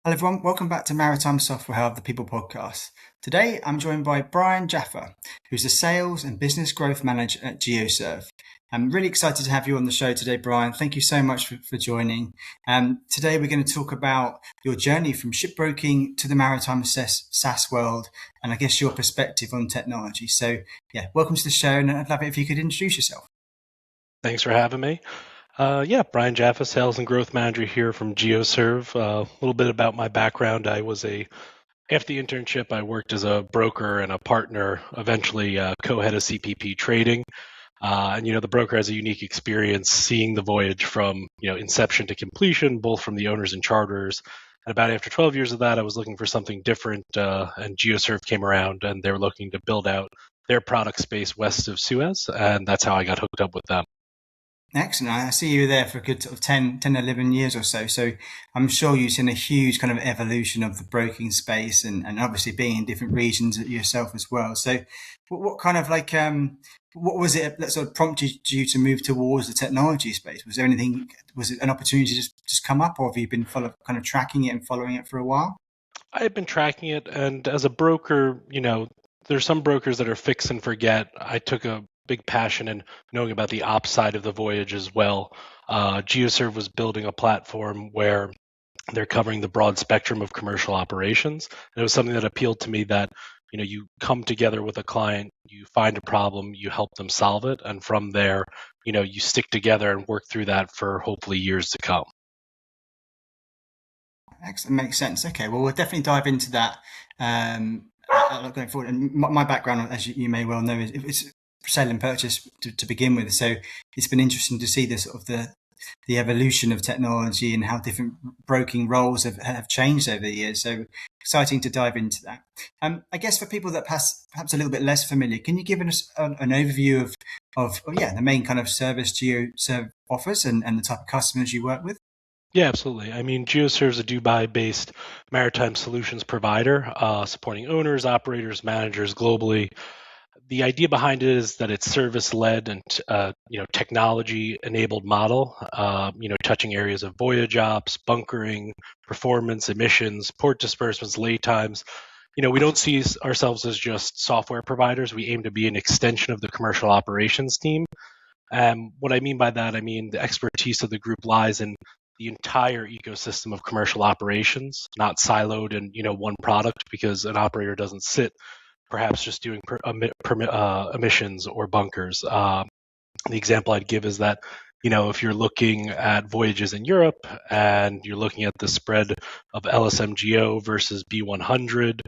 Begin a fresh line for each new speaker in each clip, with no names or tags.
Hello everyone, welcome back to Maritime SoftwareHub, the People Podcast. Today I'm joined by Brian Jaffa, who's the Sales and Business Growth Manager at GeoServe. I'm really excited to have you on the show today, Brian. Thank you so much for joining. Today we're going to talk about your journey from shipbroking to the Maritime SaaS world, and I guess your perspective on technology. So welcome to the show, and I'd love it if you could introduce yourself.
Thanks for having me. Brian Jaffa, Sales and Growth Manager here from GeoServe. A little bit about my background. After the internship, I worked as a broker and a partner, eventually co-head of CPP trading. The broker has a unique experience seeing the voyage from, inception to completion, both from the owners and charters. And about after 12 years of that, I was looking for something different, and GeoServe came around, and they were looking to build out their product space west of Suez, and that's how I got hooked up with them.
Excellent. I see you were there for a good sort of 10, 11 years or so. So I'm sure you've seen a huge kind of evolution of the broking space and obviously being in different regions yourself as well. So what kind of what was it that sort of prompted you to move towards the technology space? Was it an opportunity to just come up, or have you been kind of tracking it and following it for a while?
I have been tracking it, and as a broker, there's some brokers that are fix and forget. I took a big passion in knowing about the ops side of the voyage as well. GeoServe was building a platform where they're covering the broad spectrum of commercial operations. And it was something that appealed to me that, you come together with a client, you find a problem, you help them solve it. And from there, you stick together and work through that for hopefully years to come.
Excellent. Makes sense. Okay, well, we'll definitely dive into that going forward. And my background, as you may well know, is it's sale and purchase to begin with. So it's been interesting to see this sort of the evolution of technology and how different broking roles have changed over the years. So exciting to dive into that. I guess for people that perhaps a little bit less familiar, can you give us an overview of the main kind of service GeoServe offers and the type of customers you work with?
Yeah, absolutely. I mean, GeoServe is a Dubai-based maritime solutions provider, supporting owners, operators, managers globally. The idea behind it is that it's service-led and technology-enabled model. Touching areas of voyage ops, bunkering, performance, emissions, port disbursements, lay times. We don't see ourselves as just software providers. We aim to be an extension of the commercial operations team. What I mean by that, I mean the expertise of the group lies in the entire ecosystem of commercial operations, not siloed in one product, because an operator doesn't sit perhaps just doing emissions or bunkers. The example I'd give is that if you're looking at voyages in Europe and you're looking at the spread of LSMGO versus B100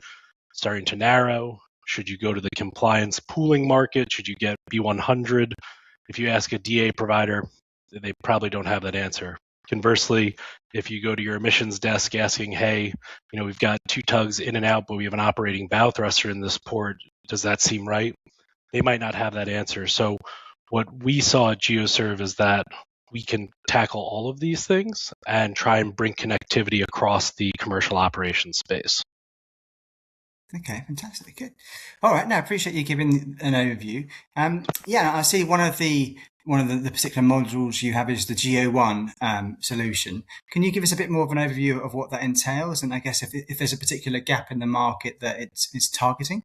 starting to narrow, should you go to the compliance pooling market? Should you get B100? If you ask a DA provider, they probably don't have that answer. Conversely, if you go to your emissions desk asking, hey, we've got two tugs in and out, but we have an operating bow thruster in this port, does that seem right? They might not have that answer. So what we saw at GeoServe is that we can tackle all of these things and try and bring connectivity across the commercial operations space.
Okay, fantastic. Good. All right. Now, I appreciate you giving an overview. I see one of the particular modules you have is the Geo1 solution. Can you give us a bit more of an overview of what that entails? And I guess if there's a particular gap in the market that it's targeting?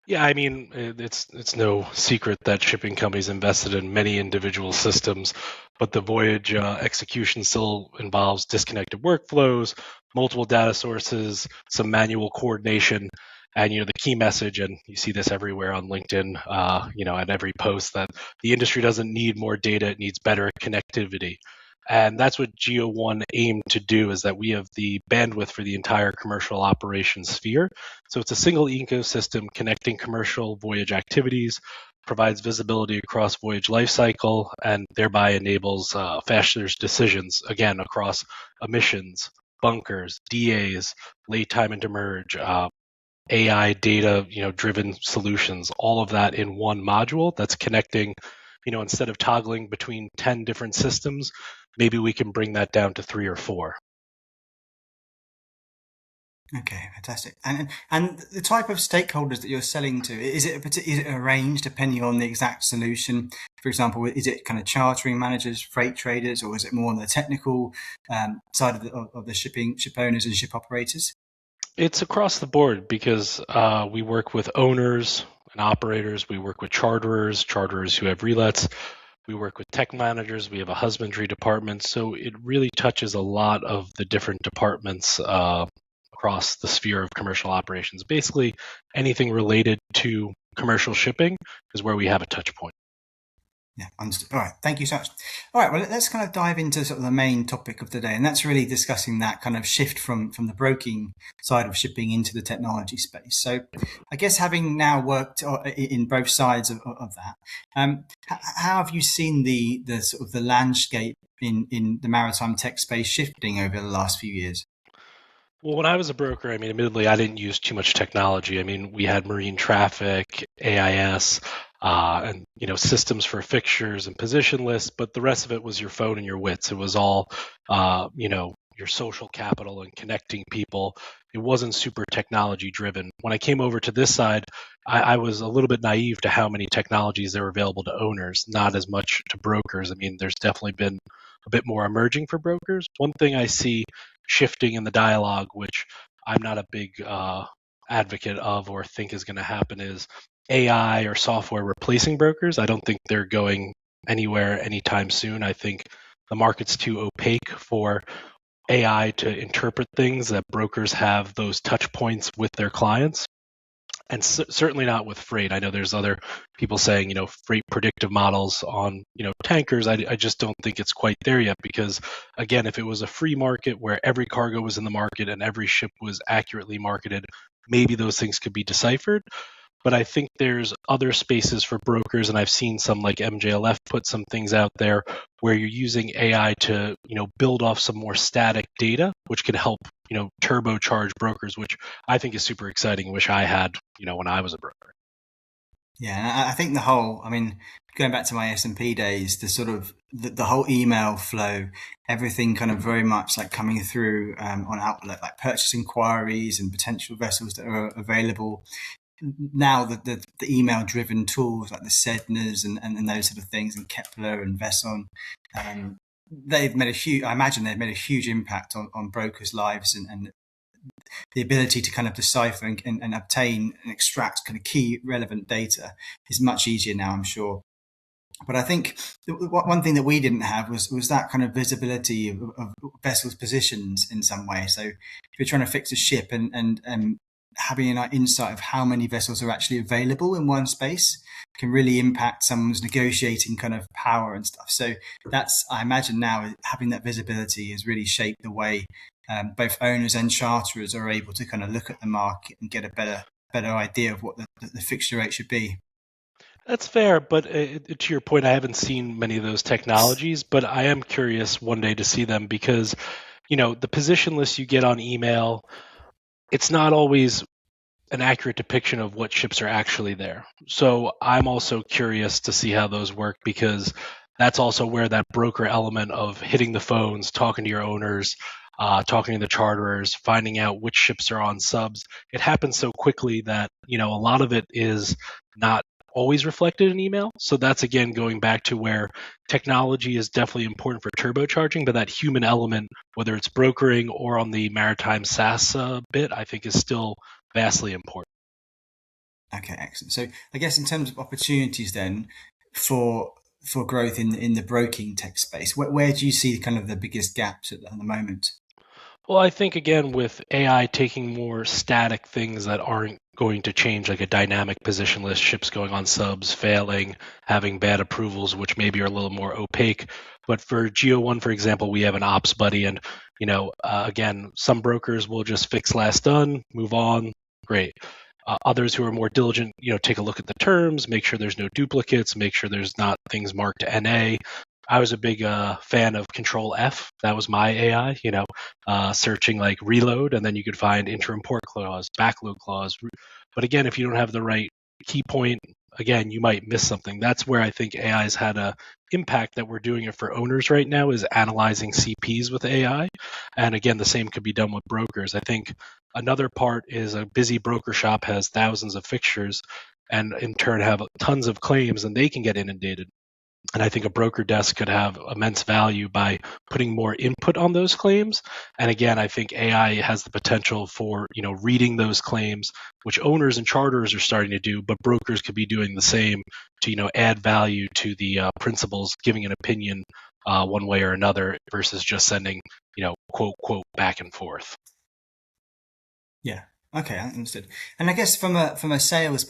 Yeah, I mean, it's no secret that shipping companies invested in many individual systems, but the voyage execution still involves disconnected workflows, multiple data sources, some manual coordination, and the key message, and you see this everywhere on LinkedIn, at every post, that the industry doesn't need more data; it needs better connectivity. And that's what Geo1 aimed to do, is that we have the bandwidth for the entire commercial operations sphere. So it's a single ecosystem connecting commercial voyage activities, provides visibility across voyage lifecycle, and thereby enables faster decisions, again, across emissions, bunkers, DAs, late time and demerge, AI data, driven solutions, all of that in one module that's connecting. Instead of toggling between 10 different systems, maybe we can bring that down to 3 or 4.
Okay, fantastic. And the type of stakeholders that you're selling to, is it a range depending on the exact solution? For example, is it kind of chartering managers, freight traders, or is it more on the technical side of the ship owners and ship operators?
It's across the board because we work with owners and operators. We work with charterers who have relets. We work with tech managers. We have a husbandry department. So it really touches a lot of the different departments across the sphere of commercial operations. Basically, anything related to commercial shipping is where we have a touch point.
Yeah, understood. All right, thank you so much. All right, well, let's kind of dive into sort of the main topic of the day, and that's really discussing that kind of shift from the broking side of shipping into the technology space. So, I guess having now worked in both sides of that, how have you seen the sort of the landscape in the maritime tech space shifting over the last few years?
Well, when I was a broker, I mean, admittedly, I didn't use too much technology. I mean, we had marine traffic, AIS, and systems for fixtures and position lists, but the rest of it was your phone and your wits. It was all, your social capital and connecting people. It wasn't super technology driven. When I came over to this side, I was a little bit naive to how many technologies there were available to owners, not as much to brokers. I mean, there's definitely been a bit more emerging for brokers. One thing I see shifting in the dialogue, which I'm not a big advocate of or think is going to happen, is AI or software replacing brokers. I don't think they're going anywhere anytime soon. I think the market's too opaque for AI to interpret things, that brokers have those touch points with their clients, and certainly not with freight. I know there's other people saying, freight predictive models on, tankers. I just don't think it's quite there yet, because again, if it was a free market where every cargo was in the market and every ship was accurately marketed, maybe those things could be deciphered. But I think there's other spaces for brokers, and I've seen some like MJLF put some things out there where you're using AI to, build off some more static data, which can help, turbocharge brokers, which I think is super exciting. Wish I had, when I was a broker.
Yeah, I think I mean, going back to my S&P days, the sort of the whole email flow, everything kind of very much like coming through on Outlook, like purchase inquiries and potential vessels that are available. Now the email driven tools like the Sednas and those sort of things, and Kepler and Vesson, they've made I imagine they've made a huge impact on brokers' lives, and the ability to kind of decipher and obtain and extract kind of key relevant data is much easier now, I'm sure. But I think one thing that we didn't have was that kind of visibility of vessels' positions in some way. So if you're trying to fix a ship and having an insight of how many vessels are actually available in one space can really impact someone's negotiating kind of power and stuff. So that's, I imagine now, having that visibility has really shaped the way both owners and charterers are able to kind of look at the market and get a better idea of what the fixture rate should be.
That's fair, but to your point, I haven't seen many of those technologies, but I am curious one day to see them, because, the position list you get on email, it's not always an accurate depiction of what ships are actually there. So I'm also curious to see how those work, because that's also where that broker element of hitting the phones, talking to your owners, talking to the charterers, finding out which ships are on subs. It happens so quickly that, a lot of it is not always reflected in email. So that's, again, going back to where technology is definitely important for turbocharging, but that human element, whether it's brokering or on the Maritime SaaS bit, I think is still vastly important.
Okay, excellent. So I guess in terms of opportunities then for growth in the broking tech space, where do you see kind of the biggest gaps at the moment?
Well, I think, again, with AI taking more static things that aren't going to change, like a dynamic position list, ships going on subs, failing, having bad approvals, which maybe are a little more opaque. But for Geo1, for example, we have an ops buddy, and again, some brokers will just fix last done, move on, great. Others who are more diligent, take a look at the terms, make sure there's no duplicates, make sure there's not things marked NA. I was a big fan of Control F. That was my AI, searching like reload, and then you could find interim port clause, backload clause. But again, if you don't have the right key point again, you might miss something. That's where I think AI has had a impact that we're doing it for owners right now is analyzing CPs with AI. And again, the same could be done with brokers. I think another part is a busy broker shop has thousands of fixtures and in turn have tons of claims and they can get inundated. And I think a broker desk could have immense value by putting more input on those claims. And again, I think AI has the potential for, reading those claims, which owners and charters are starting to do, but brokers could be doing the same to, add value to the principals, giving an opinion one way or another versus just sending, quote, quote, back and forth.
Yeah. Okay, understood. And I guess from a sales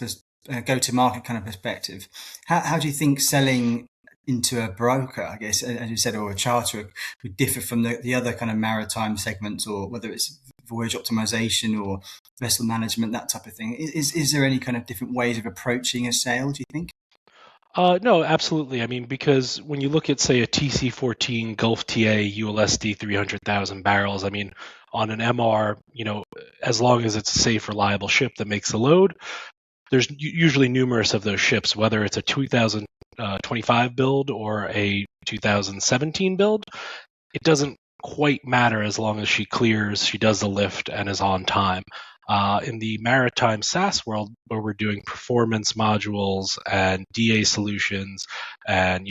go-to-market kind of perspective, how do you think selling into a broker, I guess, as you said, or a charter would differ from the other kind of maritime segments, or whether it's voyage optimization or vessel management, that type of thing? Is there any kind of different ways of approaching a sale, do you think?
No, absolutely. I mean, because when you look at, say, a TC14 Gulf TA ULSD 300,000 barrels, I mean, on an MR, as long as it's a safe, reliable ship that makes the load, there's usually numerous of those ships, whether it's a 2025 build or a 2017 build. It doesn't quite matter as long as she clears, she does the lift, and is on time. In the Maritime SaaS world, where we're doing performance modules and DA solutions and,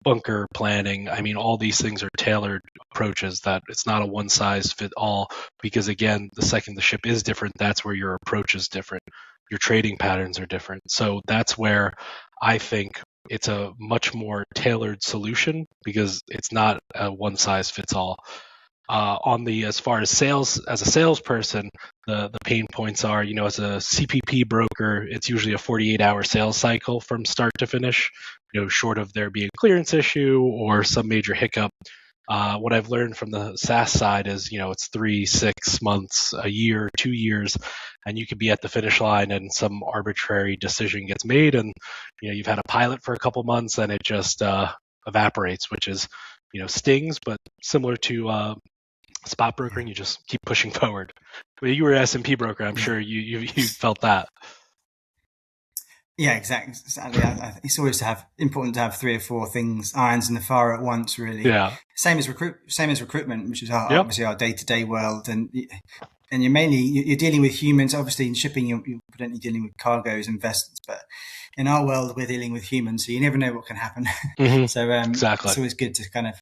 bunker planning, I mean, all these things are tailored approaches that it's not a one size fit all, because again, the second the ship is different, that's where your approach is different. Your trading patterns are different. So that's where I think it's a much more tailored solution because it's not a one size fits all. As far as sales, as a salesperson, the pain points are, as a CPP broker, it's usually a 48-hour sales cycle from start to finish, short of there being a clearance issue or some major hiccup. What I've learned from the SaaS side is, it's 3, 6 months, a year, 2 years, and you could be at the finish line and some arbitrary decision gets made and, you've had a pilot for a couple months and it just evaporates, which is, stings, but similar to spot brokering, you just keep pushing forward. But you were an S&P broker, I'm sure you felt that.
Yeah, exactly. It's always important to have 3 or 4 irons in the fire at once, really.
Yeah.
Same as recruitment, which is obviously our day-to-day world, and you're dealing with humans. Obviously, in shipping, you're predominantly dealing with cargoes and vessels, but in our world, we're dealing with humans, so you never know what can happen.
Mm-hmm.
So
exactly.
It's always good to kind of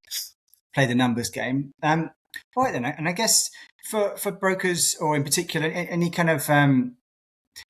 play the numbers game. All right then, and I guess for brokers, or in particular, any kind of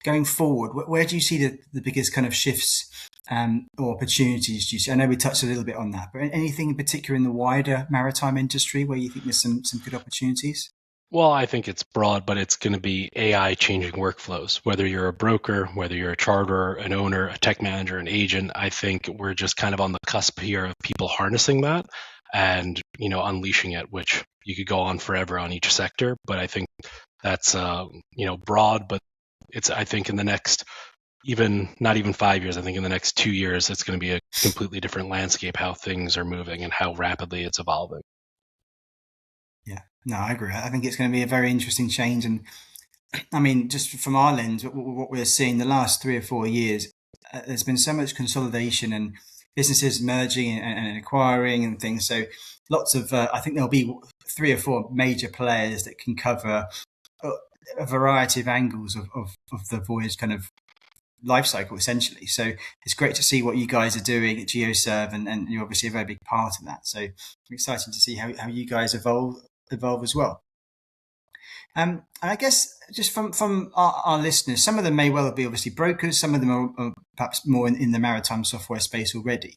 going forward, where do you see the biggest kind of shifts or opportunities? Do you see? I know we touched a little bit on that, but anything in particular in the wider maritime industry where you think there's some good opportunities?
Well, I think it's broad, but it's going to be AI changing workflows. Whether you're a broker, whether you're a charterer, an owner, a tech manager, an agent, I think we're just kind of on the cusp here of people harnessing that and, unleashing it, which you could go on forever on each sector. But I think that's, broad, but I think in the next, not even 5 years, I think in the next 2 years, it's going to be a completely different landscape, how things are moving and how rapidly it's evolving.
Yeah, no, I agree. I think it's going to be a very interesting change. And I mean, just from our lens, what we're seeing the last 3 or 4 years, there's been so much consolidation and businesses merging and acquiring and things. So lots of, I think there'll be 3 or 4 major players that can cover a variety of angles of the voyage kind of life cycle, essentially. So it's great to see what you guys are doing at GeoServe, and you're obviously a very big part of that. So I'm excited to see how you guys evolve as well. And I guess just from our listeners, some of them may well be obviously brokers, some of them are perhaps more in the maritime software space already.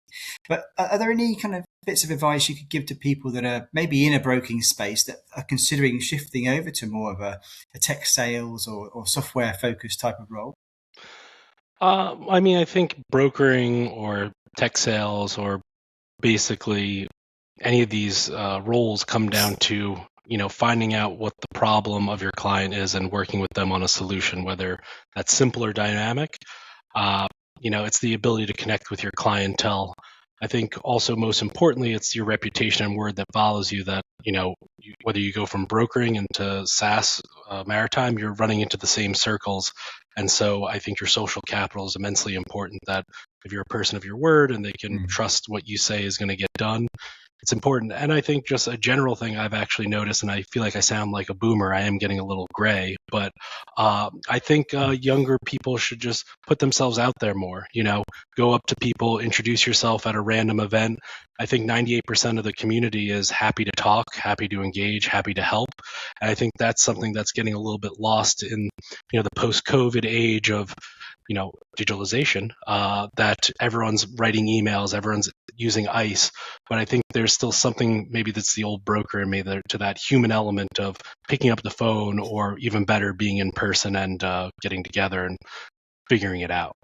But are there any kind of bits of advice you could give to people that are maybe in a broking space that are considering shifting over to more of a tech sales or software focused type of role?
I mean, I think brokering or tech sales or basically any of these roles come down to finding out what the problem of your client is and working with them on a solution, whether that's simple or dynamic. It's the ability to connect with your clientele. I think also most importantly, it's your reputation and word that follows you, that whether you go from brokering into SaaS maritime, you're running into the same circles And so I think your social capital is immensely important, that if you're a person of your word and they can trust what you say is going to get done, it's important. And I think just a general thing I've actually noticed, and I feel like I sound like a boomer, I am getting a little gray, but I think younger people should just put themselves out there more, go up to people, introduce yourself at a random event. I think 98% of the community is happy to talk, happy to engage, happy to help. And I think that's something that's getting a little bit lost in, the post-COVID age of, digitalization, that everyone's writing emails, everyone's using ICE. But I think there's still something, maybe that's the old broker in me, to that human element of picking up the phone, or even better, being in person and getting together and figuring it out.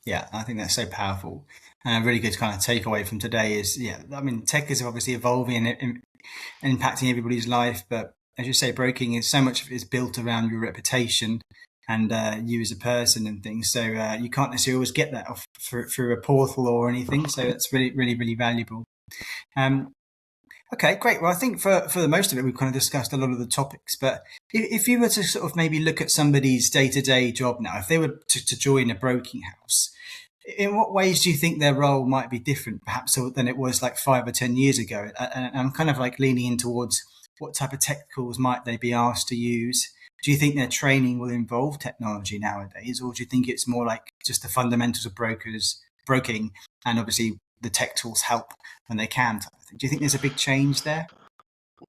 Yeah, I think that's so powerful. And a really good kind of takeaway from today is, tech is obviously evolving and impacting everybody's life. But as you say, broking is so much is built around your reputation and you as a person and things. So you can't necessarily always get that off through a portal or anything. So that's really, really, really valuable. Okay, great. Well, I think for the most of it, we've kind of discussed a lot of the topics. But if you were to sort of maybe look at somebody's day-to-day job now, if they were to join a broking house, in what ways do you think their role might be different, perhaps, than it was like 5 or 10 years ago? And I'm kind of like leaning in towards what type of technicals might they be asked to use? Do you think their training will involve technology nowadays, or do you think it's more like just the fundamentals of broking, and obviously the tech tools help when they can? Do you think there's a big change there?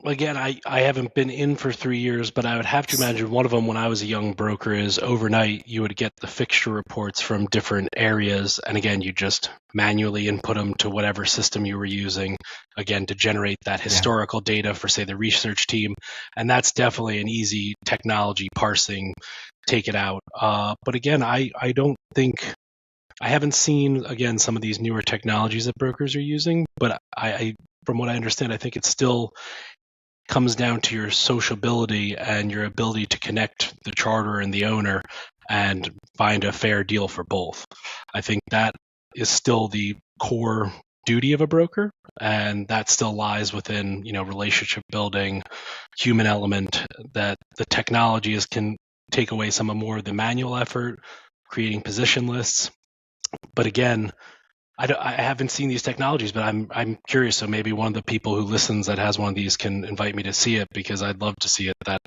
Again, I haven't been in for 3 years, but I would have to imagine one of them when I was a young broker is overnight you would get the fixture reports from different areas. And again, you just manually input them to whatever system you were using, again, to generate that historical data for, say, the research team. And that's definitely an easy technology parsing, take it out. But again, I don't think, I haven't seen, again, some of these newer technologies that brokers are using, but from what I understand, I think it still comes down to your sociability and your ability to connect the charter and the owner and find a fair deal for both. I think that is still the core duty of a broker, and that still lies within, relationship building, human element, that the technology can take away some of more of the manual effort, creating position lists. But again, I haven't seen these technologies, but I'm curious. So maybe one of the people who listens that has one of these can invite me to see it, because I'd love to see it. That,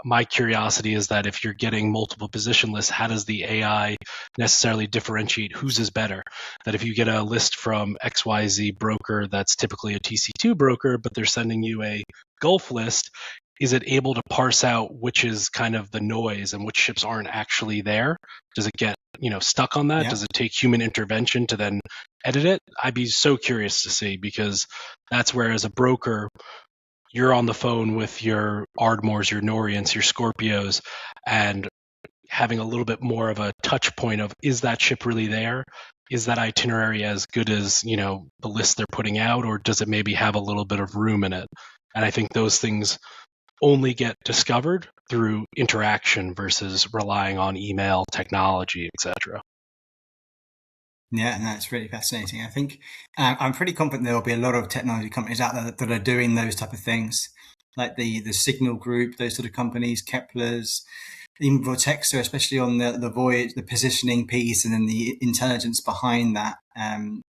my curiosity is that if you're getting multiple position lists, how does the AI necessarily differentiate whose is better? That if you get a list from XYZ broker that's typically a TC2 broker, but they're sending you a Gulf list, is it able to parse out which is kind of the noise and which ships aren't actually there? Does it get, stuck on that?
Yeah.
Does it take human intervention to then edit it? I'd be so curious to see, because that's where, as a broker, you're on the phone with your Ardmores, your Norients, your Scorpios, and having a little bit more of a touch point of, is that ship really there? Is that itinerary as good as, the list they're putting out, or does it maybe have a little bit of room in it? And I think those things only get discovered through interaction versus relying on email, technology, etc.
Yeah, and that's really fascinating. I think I'm pretty confident there will be a lot of technology companies out there that are doing those type of things, like the Signal Group, those sort of companies, Kepler's, even Vortexa, especially on the voyage, the positioning piece, and then the intelligence behind that.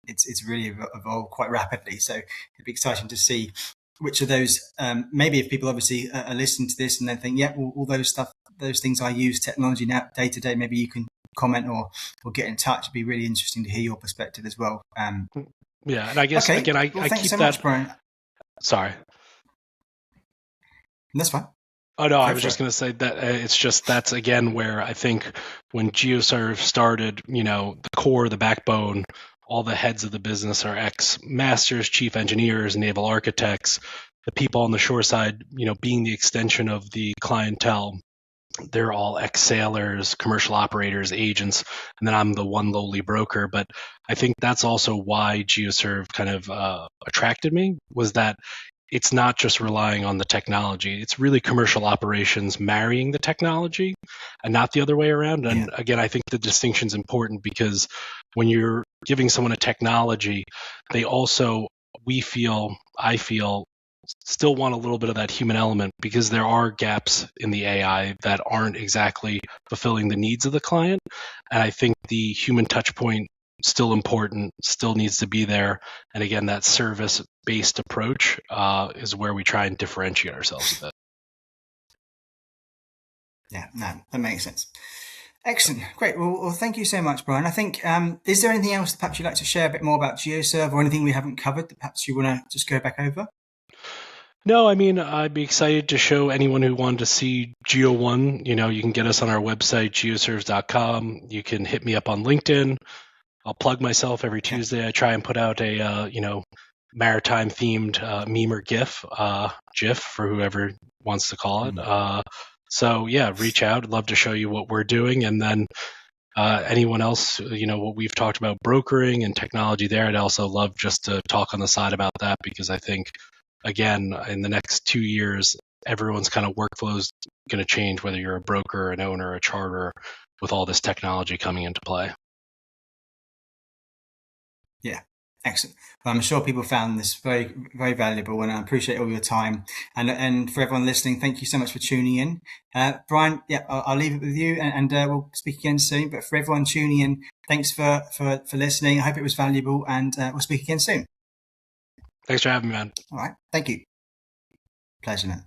It's really evolved quite rapidly. So it'd be exciting to see which of those, maybe if people obviously are listening to this and they think, yeah, all those things I use technology now day to day, maybe you can comment or get in touch. It'd be really interesting to hear your perspective as well.
Yeah, and I guess,
okay.
again, I
thanks
keep
so
that.
much, Brian.
Sorry.
That's fine.
Oh, no, I was just going to say that it's just, that's again where I think when GeoServe started, the core, the backbone, all the heads of the business are ex-masters, chief engineers, naval architects, the people on the shore side, being the extension of the clientele. They're all ex-sailors, commercial operators, agents, and then I'm the one lowly broker. But I think that's also why GeoServe kind of attracted me, was that it's not just relying on the technology. It's really commercial operations marrying the technology and not the other way around. And again, I think the distinction is important, because when you're giving someone a technology, they also, I feel, still want a little bit of that human element, because there are gaps in the AI that aren't exactly fulfilling the needs of the client. And I think the human touch point still important, still needs to be there. And again, that service-based approach is where we try and differentiate ourselves a bit.
Yeah, no, that makes sense. Excellent. Great. Well, thank you so much, Brian. I think, is there anything else that perhaps you'd like to share a bit more about GeoServe, or anything we haven't covered that perhaps you want to just go back over?
No, I mean, I'd be excited to show anyone who wanted to see Geo1. You can get us on our website, geoserve.com. You can hit me up on LinkedIn. I'll plug myself every Tuesday. I try and put out a, maritime themed meme or GIF for whoever wants to call it. So yeah, reach out. I'd love to show you what we're doing. And then anyone else, what we've talked about brokering and technology there, I'd also love just to talk on the side about that, because I think, again, in the next 2 years, everyone's kind of workflow is going to change, whether you're a broker, an owner, a charter, with all this technology coming into play.
Yeah, excellent. Well, I'm sure people found this very, very valuable, and I appreciate all your time. And for everyone listening, thank you so much for tuning in. Brian, yeah, I'll leave it with you, and we'll speak again soon. But for everyone tuning in, thanks for listening. I hope it was valuable, and we'll speak again soon.
Thanks for having me, man.
All right. Thank you. Pleasure, man.